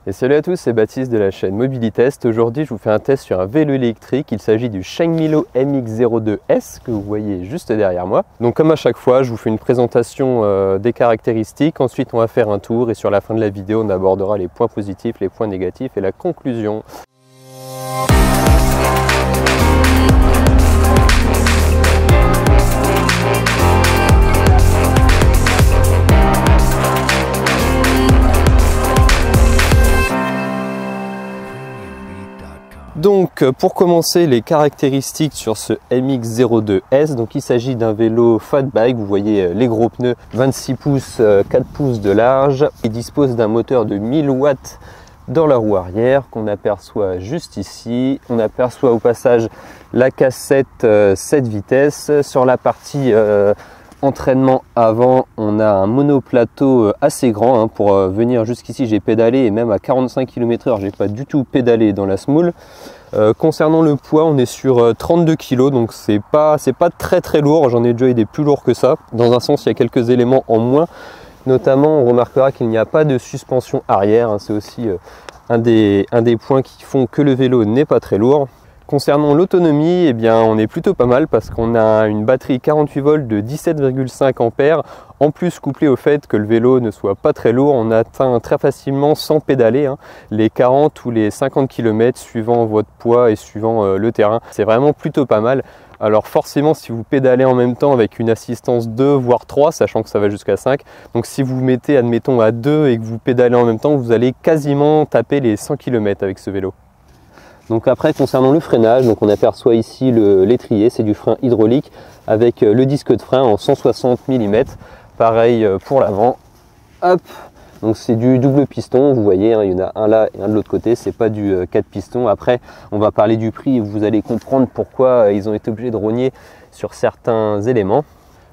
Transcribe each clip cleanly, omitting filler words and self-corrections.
Et salut à tous, c'est Baptiste de la chaîne Mobilitest. Aujourd'hui, je vous fais un test sur un vélo électrique. Il s'agit du Shengmilo MX-02S que vous voyez juste derrière moi. Donc comme à chaque fois, je vous fais une présentation des caractéristiques. Ensuite, on va faire un tour et sur la fin de la vidéo, on abordera les points positifs, les points négatifs et la conclusion. Donc pour commencer, les caractéristiques sur ce MX-02S, donc il s'agit d'un vélo fat bike, vous voyez les gros pneus 26 pouces, 4 pouces de large. Il dispose d'un moteur de 1000 watts dans la roue arrière qu'on aperçoit juste ici. On aperçoit au passage la cassette 7 vitesses. Sur la partie entraînement avant, on a un monoplateau assez grand. Pour venir jusqu'ici, j'ai pédalé et même à 45 km/h, j'ai pas du tout pédalé dans la semoule. Concernant le poids, on est sur 32 kg, donc c'est pas très lourd. J'en ai déjà eu des plus lourds que ça. Dans un sens, il y a quelques éléments en moins. Notamment, on remarquera qu'il n'y a pas de suspension arrière. C'est aussi un des points qui font que le vélo n'est pas très lourd. Concernant l'autonomie, eh bien, on est plutôt pas mal parce qu'on a une batterie 48 volts de 17,5 ampères. En plus, couplé au fait que le vélo ne soit pas très lourd, on atteint très facilement sans pédaler les 40 ou les 50 km suivant votre poids et suivant le terrain. C'est vraiment plutôt pas mal. Alors forcément, si vous pédalez en même temps avec une assistance 2 voire 3, sachant que ça va jusqu'à 5, donc si vous mettez admettons à 2 et que vous pédalez en même temps, vous allez quasiment taper les 100 km avec ce vélo. Donc après, concernant le freinage, donc on aperçoit ici l'étrier, c'est du frein hydraulique avec le disque de frein en 160 mm. Pareil pour l'avant. Hop, donc c'est du double piston, vous voyez, il y en a un là et un de l'autre côté, c'est pas du 4 pistons. Après, on va parler du prix et vous allez comprendre pourquoi ils ont été obligés de rogner sur certains éléments.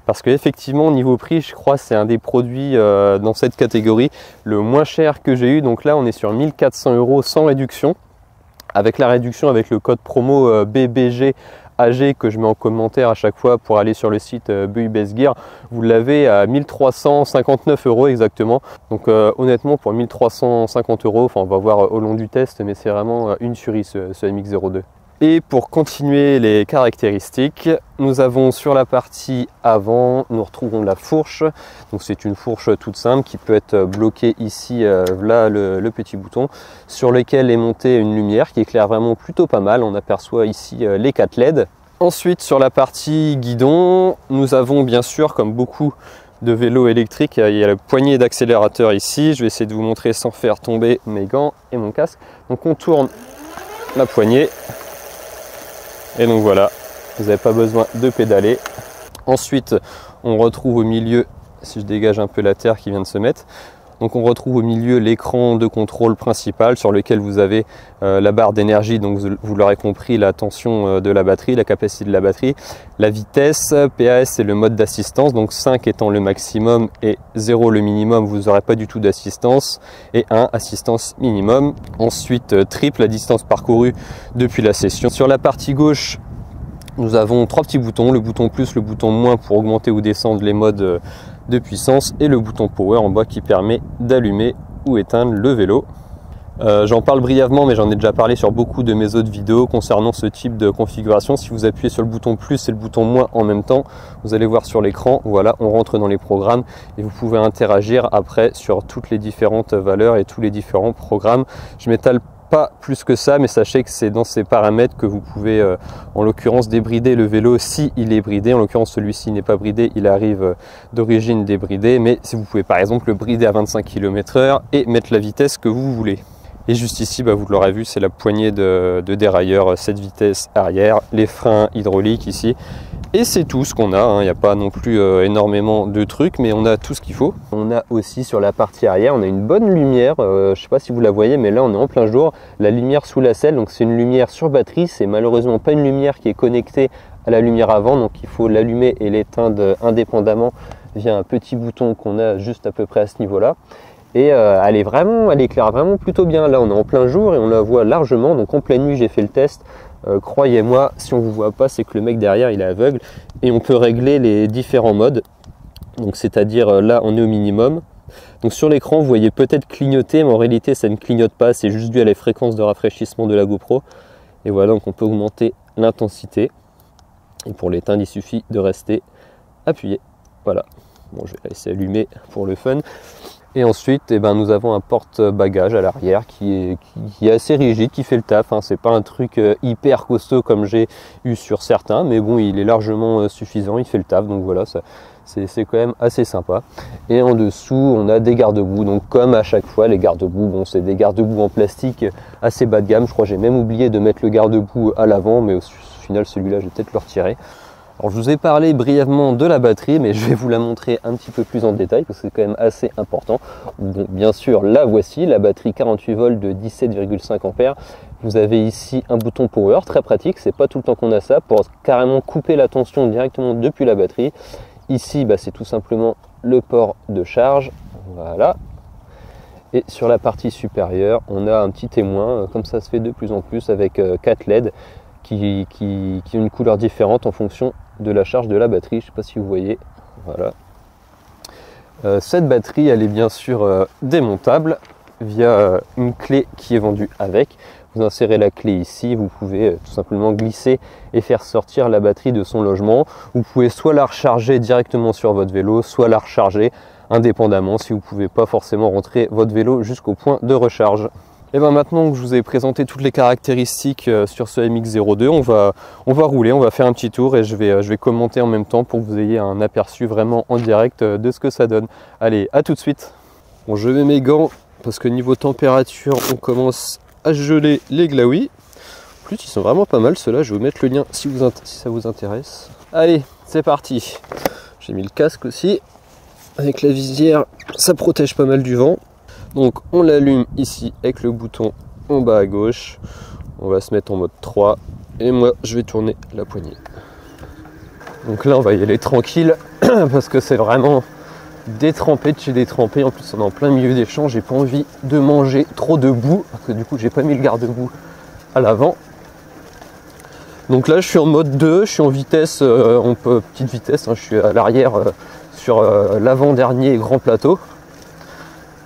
Parce qu'effectivement, niveau prix, je crois que c'est un des produits dans cette catégorie le moins cher que j'ai eu. Donc là, on est sur 1400 € sans réduction. Avec la réduction, avec le code promo BBGAG que je mets en commentaire à chaque fois pour aller sur le site BUBS Gear, vous l'avez à 1359 € exactement. Donc honnêtement, pour 1350 €, enfin on va voir au long du test, mais c'est vraiment une tuerie ce MX-02. Et pour continuer les caractéristiques, nous avons sur la partie avant, nous retrouvons la fourche. Donc c'est une fourche toute simple qui peut être bloquée ici, là le petit bouton, sur lequel est montée une lumière qui éclaire vraiment plutôt pas mal. On aperçoit ici les 4 LED. Ensuite sur la partie guidon, nous avons bien sûr, comme beaucoup de vélos électriques, il y a la poignée d'accélérateur ici. Je vais essayer de vous montrer sans faire tomber mes gants et mon casque. Donc on tourne la poignée. Et donc voilà, vous n'avez pas besoin de pédaler. Ensuite, on retrouve au milieu, si je dégage un peu la terre qui vient de se mettre, donc on retrouve au milieu l'écran de contrôle principal sur lequel vous avez la barre d'énergie, donc vous l'aurez compris, la tension de la batterie, la capacité de la batterie, la vitesse, PAS c'est le mode d'assistance, donc 5 étant le maximum et 0 le minimum, vous n'aurez pas du tout d'assistance, et 1 assistance minimum. Ensuite trip, la distance parcourue depuis la session. Sur la partie gauche, nous avons 3 petits boutons, le bouton plus, le bouton moins pour augmenter ou descendre les modes de puissance et le bouton power en bas qui permet d'allumer ou éteindre le vélo. J'en parle brièvement, mais j'en ai déjà parlé sur beaucoup de mes autres vidéos concernant ce type de configuration. Si vous appuyez sur le bouton plus et le bouton moins en même temps, vous allez voir sur l'écran, voilà, on rentre dans les programmes et vous pouvez interagir après sur toutes les différentes valeurs et tous les différents programmes. Je m'étale pas plus que ça, mais sachez que c'est dans ces paramètres que vous pouvez en l'occurrence débrider le vélo si il est bridé. En l'occurrence celui-ci n'est pas bridé, il arrive d'origine débridé, mais si vous pouvez par exemple le brider à 25 km/h et mettre la vitesse que vous voulez. Et juste ici, vous l'aurez vu, c'est la poignée de dérailleur 7 vitesses arrière, les freins hydrauliques ici. Et c'est tout ce qu'on a, il n'y a pas non plus énormément de trucs, mais on a tout ce qu'il faut. On a aussi sur la partie arrière, on a une bonne lumière, je ne sais pas si vous la voyez, mais là on est en plein jour. La lumière sous la selle, donc c'est une lumière sur batterie, c'est malheureusement pas une lumière qui est connectée à la lumière avant, donc il faut l'allumer et l'éteindre indépendamment via un petit bouton qu'on a juste à peu près à ce niveau-là. Et elle éclaire vraiment plutôt bien. Là on est en plein jour et on la voit largement, donc en pleine nuit j'ai fait le test. Croyez-moi, si on ne vous voit pas, c'est que le mec derrière il est aveugle. Et on peut régler les différents modes. Donc c'est-à-dire là on est au minimum, Donc sur l'écran, vous voyez peut-être clignoter, mais en réalité ça ne clignote pas, c'est juste dû à la fréquence de rafraîchissement de la GoPro. Et voilà, donc on peut augmenter l'intensité. Et pour l'éteindre, il suffit de rester appuyé. Voilà. Bon, je vais la laisser allumer pour le fun. Et ensuite, eh ben, nous avons un porte-bagages à l'arrière qui est assez rigide, qui fait le taf. Hein. C'est pas un truc hyper costaud comme j'ai eu sur certains, mais bon, il est largement suffisant, il fait le taf. Donc voilà, c'est quand même assez sympa. Et en dessous, on a des garde-boue. Donc comme à chaque fois, les garde-boue, bon, c'est des garde-boue en plastique assez bas de gamme. Je crois que j'ai même oublié de mettre le garde-boue à l'avant, mais au final, celui-là, je vais peut-être le retirer. Alors je vous ai parlé brièvement de la batterie, mais je vais vous la montrer un petit peu plus en détail parce que c'est quand même assez important. Bon, bien sûr, la voici, la batterie 48 volts de 17,5 ampères. Vous avez ici un bouton power, très pratique, c'est pas tout le temps qu'on a ça, pour carrément couper la tension directement depuis la batterie. Ici, bah, c'est tout simplement le port de charge, voilà. Et sur la partie supérieure, on a un petit témoin, comme ça se fait de plus en plus, avec 4 LED qui ont une couleur différente en fonction de la charge de la batterie. Je ne sais pas si vous voyez, voilà. Cette batterie, elle est bien sûr démontable via une clé qui est vendue avec. Vous insérez la clé ici, vous pouvez tout simplement glisser et faire sortir la batterie de son logement. Vous pouvez soit la recharger directement sur votre vélo, soit la recharger indépendamment si vous ne pouvez pas forcément rentrer votre vélo jusqu'au point de recharge. Et bien maintenant que je vous ai présenté toutes les caractéristiques sur ce MX-02, on va rouler, on va faire un petit tour et je vais commenter en même temps pour que vous ayez un aperçu vraiment en direct de ce que ça donne. Allez, à tout de suite. Bon, je mets mes gants parce que niveau température, on commence à geler les glaouis. En plus, ils sont vraiment pas mal ceux-là, je vais vous mettre le lien si ça vous intéresse. Allez, c'est parti. J'ai mis le casque aussi. Avec la visière, ça protège pas mal du vent. Donc on l'allume ici avec le bouton en bas à gauche. On va se mettre en mode 3 et moi je vais tourner la poignée. Donc là on va y aller tranquille parce que c'est vraiment détrempé de chez détrempé. En plus on est en plein milieu des champs, j'ai pas envie de manger trop de boue parce que du coup j'ai pas mis le garde-boue à l'avant. Donc là je suis en mode 2, je suis en vitesse, petite vitesse, hein, je suis à l'arrière sur l'avant-dernier grand plateau.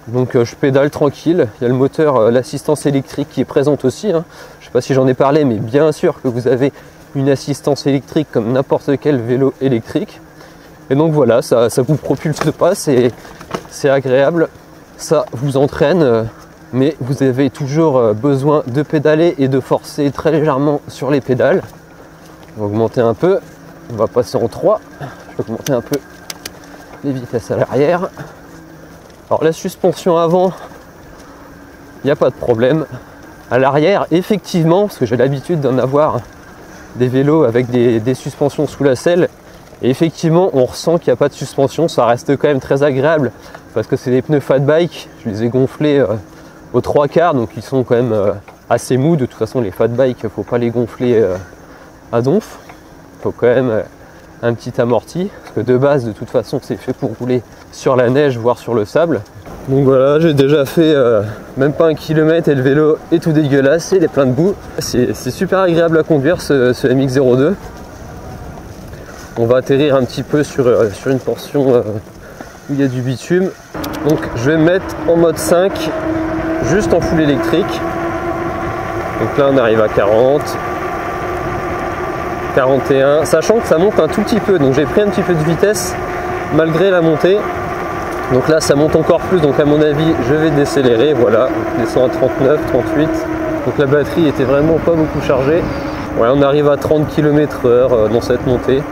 Donc je pédale tranquille, il y a le moteur, l'assistance électrique qui est présente aussi. Hein. Je ne sais pas si j'en ai parlé, mais bien sûr que vous avez une assistance électrique comme n'importe quel vélo électrique. Et donc voilà, ça vous propulse pas, c'est agréable, ça vous entraîne, mais vous avez toujours besoin de pédaler et de forcer très légèrement sur les pédales. On va augmenter un peu, on va passer en 3, je vais augmenter un peu les vitesses à l'arrière. Alors la suspension avant, il n'y a pas de problème. À l'arrière, effectivement, parce que j'ai l'habitude d'en avoir des vélos avec des suspensions sous la selle, et effectivement on ressent qu'il n'y a pas de suspension, ça reste quand même très agréable, parce que c'est des pneus fat bike, je les ai gonflés aux 3/4, donc ils sont quand même assez mous. De toute façon les fat bike, il ne faut pas les gonfler à donf, il faut quand même un petit amorti, parce que de base de toute façon c'est fait pour rouler sur la neige voire sur le sable. Donc voilà, j'ai déjà fait même pas 1 kilomètre et le vélo est tout dégueulasse, il est plein de boue. C'est super agréable à conduire ce MX-02. On va atterrir un petit peu sur une portion où il y a du bitume. Donc je vais me mettre en mode 5, juste en full électrique. Donc là on arrive à 40. 41, sachant que ça monte un tout petit peu, donc j'ai pris un petit peu de vitesse malgré la montée. Donc là ça monte encore plus, donc à mon avis je vais décélérer. Voilà, je descends à 39, 38. Donc la batterie était vraiment pas beaucoup chargée. Ouais, on arrive à 30 km/h dans cette montée.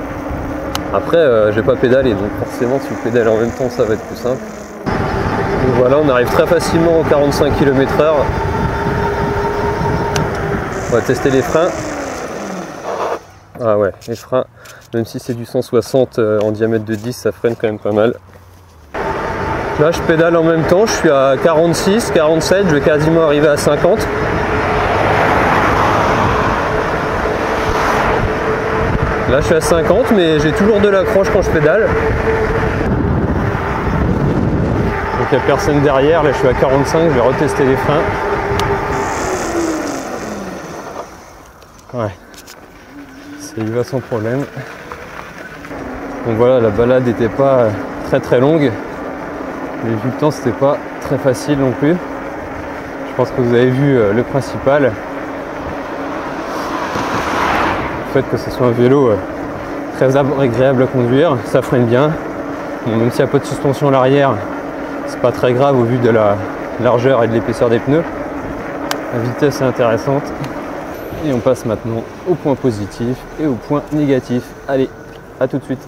Après j'ai pas pédalé, donc forcément si vous pédalez en même temps ça va être plus simple. Donc voilà, on arrive très facilement aux 45 km/h. On va tester les freins. Ah ouais, les freins, même si c'est du 160 en diamètre de 10, ça freine quand même pas mal. Là je pédale en même temps, je suis à 46, 47, je vais quasiment arriver à 50. Là je suis à 50, mais j'ai toujours de l'accroche quand je pédale. Donc il n'y a personne derrière, là je suis à 45, je vais retester les freins. Ouais. Il va sans problème. Donc voilà, la balade n'était pas très longue. Mais vu le temps, c'était pas très facile non plus. Je pense que vous avez vu le principal. Le fait que ce soit un vélo très agréable à conduire, ça freine bien. Bon, même s'il n'y a pas de suspension à l'arrière, c'est pas très grave au vu de la largeur et de l'épaisseur des pneus. La vitesse est intéressante. Et on passe maintenant au point positif et au point négatif. Allez, à tout de suite.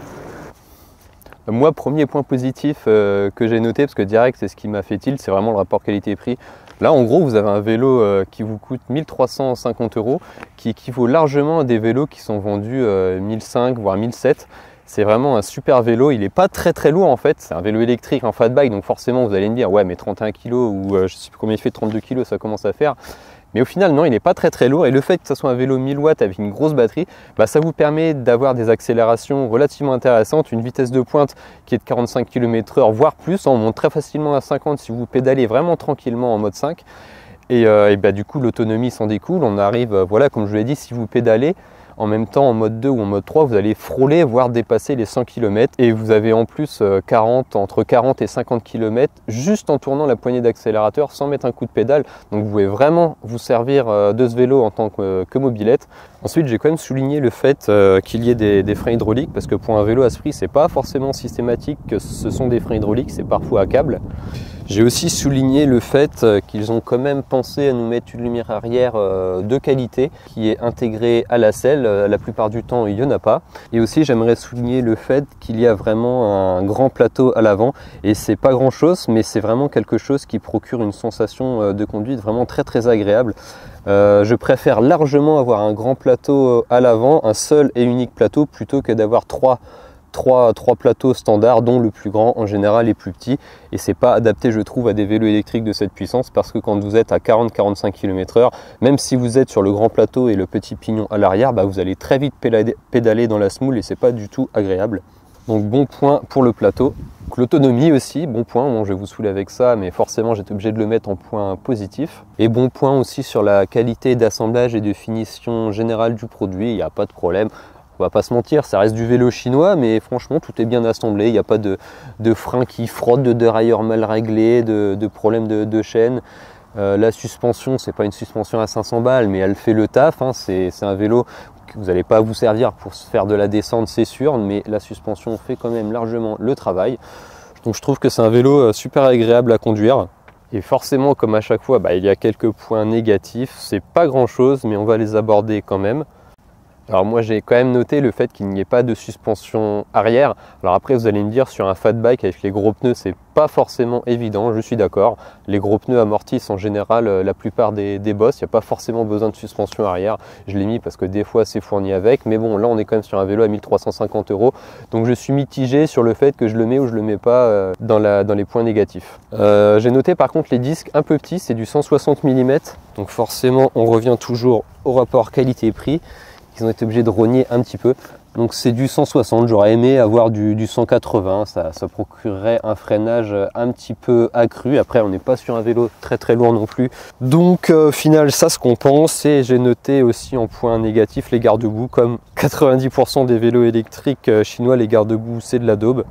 Moi, premier point positif que j'ai noté, parce que direct c'est ce qui m'a fait tilt, c'est vraiment le rapport qualité-prix. Là, en gros, vous avez un vélo qui vous coûte 1350 €, qui équivaut largement à des vélos qui sont vendus 1500 voire 1700. C'est vraiment un super vélo. Il n'est pas très lourd en fait. C'est un vélo électrique en fat bike, donc forcément vous allez me dire ouais, mais 31 kg ou je ne sais plus combien il fait, 32 kg, ça commence à faire. Mais au final, non, il n'est pas très lourd. Et le fait que ce soit un vélo 1000 watts avec une grosse batterie, bah, ça vous permet d'avoir des accélérations relativement intéressantes, une vitesse de pointe qui est de 45 km/h, voire plus. On monte très facilement à 50 si vous pédalez vraiment tranquillement en mode 5. Et bah, du coup, l'autonomie s'en découle. On arrive, voilà, comme je vous l'ai dit, si vous pédalez en même temps en mode 2 ou en mode 3, vous allez frôler, voire dépasser les 100 km. Et vous avez en plus entre 40 et 50 km juste en tournant la poignée d'accélérateur sans mettre un coup de pédale. Donc vous pouvez vraiment vous servir de ce vélo en tant que mobilette. Ensuite, j'ai quand même souligné le fait qu'il y ait des freins hydrauliques, parce que pour un vélo à ce prix, c'est pas forcément systématique que ce sont des freins hydrauliques, c'est parfois à câble. J'ai aussi souligné le fait qu'ils ont quand même pensé à nous mettre une lumière arrière de qualité qui est intégrée à la selle. La plupart du temps, il n'y en a pas. Et aussi, j'aimerais souligner le fait qu'il y a vraiment un grand plateau à l'avant. Et c'est pas grand chose, mais c'est vraiment quelque chose qui procure une sensation de conduite vraiment très agréable. Je préfère largement avoir un grand plateau à l'avant, un seul et unique plateau, plutôt que d'avoir trois plateaux standards, dont le plus grand en général est plus petit, et c'est pas adapté, je trouve, à des vélos électriques de cette puissance, parce que quand vous êtes à 40-45 km/h, même si vous êtes sur le grand plateau et le petit pignon à l'arrière, bah, vous allez très vite pédaler dans la semoule et c'est pas du tout agréable. Donc bon point pour le plateau. L'autonomie aussi, bon point, bon, je vais vous saouler avec ça, mais forcément j'étais obligé de le mettre en point positif. Et bon point aussi sur la qualité d'assemblage et de finition générale du produit, il n'y a pas de problème. On va pas se mentir, ça reste du vélo chinois, mais franchement tout est bien assemblé, il n'y a pas de freins qui frottent, de dérailleurs mal réglés, de problèmes de chaîne. La suspension, c'est pas une suspension à 500 balles, mais elle fait le taf, hein. C'est un vélo que vous n'allez pas vous servir pour faire de la descente, c'est sûr, mais la suspension fait quand même largement le travail. Donc je trouve que c'est un vélo super agréable à conduire. Et forcément, comme à chaque fois, bah, il y a quelques points négatifs, c'est pas grand chose, mais on va les aborder quand même. Alors moi j'ai quand même noté le fait qu'il n'y ait pas de suspension arrière. Alors après vous allez me dire, sur un fat bike avec les gros pneus c'est pas forcément évident, je suis d'accord. Les gros pneus amortissent en général la plupart des bosses, il n'y a pas forcément besoin de suspension arrière. Je l'ai mis parce que des fois c'est fourni avec, mais bon là on est quand même sur un vélo à 1350 €. Donc je suis mitigé sur le fait que je le mets ou je le mets pas dans les points négatifs. J'ai noté par contre les disques un peu petits, c'est du 160 mm. Donc forcément on revient toujours au rapport qualité-prix. Ils ont été obligés de rogner un petit peu. Donc c'est du 160, j'aurais aimé avoir du 180, ça procurerait un freinage un petit peu accru. Après on n'est pas sur un vélo très lourd non plus. Donc au final ça se compense, et j'ai noté aussi en point négatif les garde-boue. Comme 90% des vélos électriques chinois, les garde-boue c'est de la daube.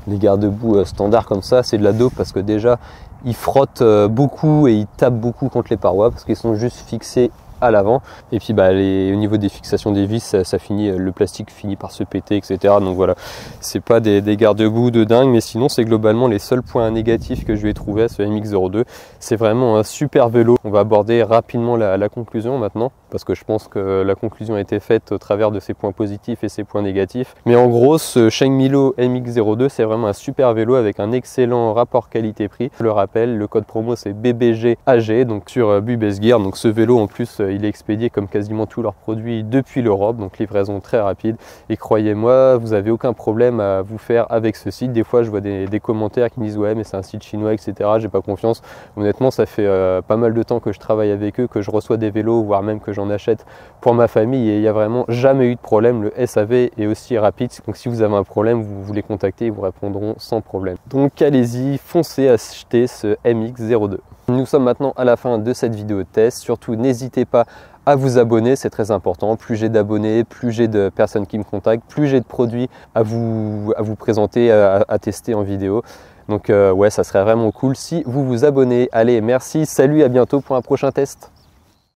Les garde-boue standards comme ça c'est de la daube, parce que déjà ils frottent beaucoup et ils tapent beaucoup contre les parois, parce qu'ils sont juste fixés à l'avant, et puis bah, au niveau des fixations des vis, ça finit, le plastique finit par se péter, etc. Donc voilà, c'est pas des garde-boue de dingue, mais sinon c'est globalement les seuls points négatifs que je vais trouver à ce MX-02. C'est vraiment un super vélo. On va aborder rapidement la conclusion maintenant, parce que je pense que la conclusion a été faite au travers de ses points positifs et ses points négatifs. Mais en gros, ce Shenmilo MX-02, c'est vraiment un super vélo avec un excellent rapport qualité-prix. Je le rappelle, le code promo c'est BBGAG, donc sur Bubesgear. Donc ce vélo en plus, il est expédié comme quasiment tous leurs produits depuis l'Europe, donc livraison très rapide. Et croyez-moi, vous n'avez aucun problème à vous faire avec ce site. Des fois, je vois des commentaires qui me disent ouais, mais c'est un site chinois, etc. J'ai pas confiance. Honnêtement, ça fait pas mal de temps que je travaille avec eux, que je reçois des vélos, voire même que j'en achète pour ma famille, et il n'y a vraiment jamais eu de problème. Le SAV est aussi rapide, donc si vous avez un problème, vous les contactez, ils vous répondront sans problème. Donc allez-y, foncez acheter ce MX-02. Nous sommes maintenant à la fin de cette vidéo test. Surtout, n'hésitez pas à vous abonner, c'est très important. Plus j'ai d'abonnés, plus j'ai de personnes qui me contactent, plus j'ai de produits à vous présenter, à tester en vidéo. Donc ouais, ça serait vraiment cool si vous vous abonnez. Allez, merci, salut, à bientôt pour un prochain test.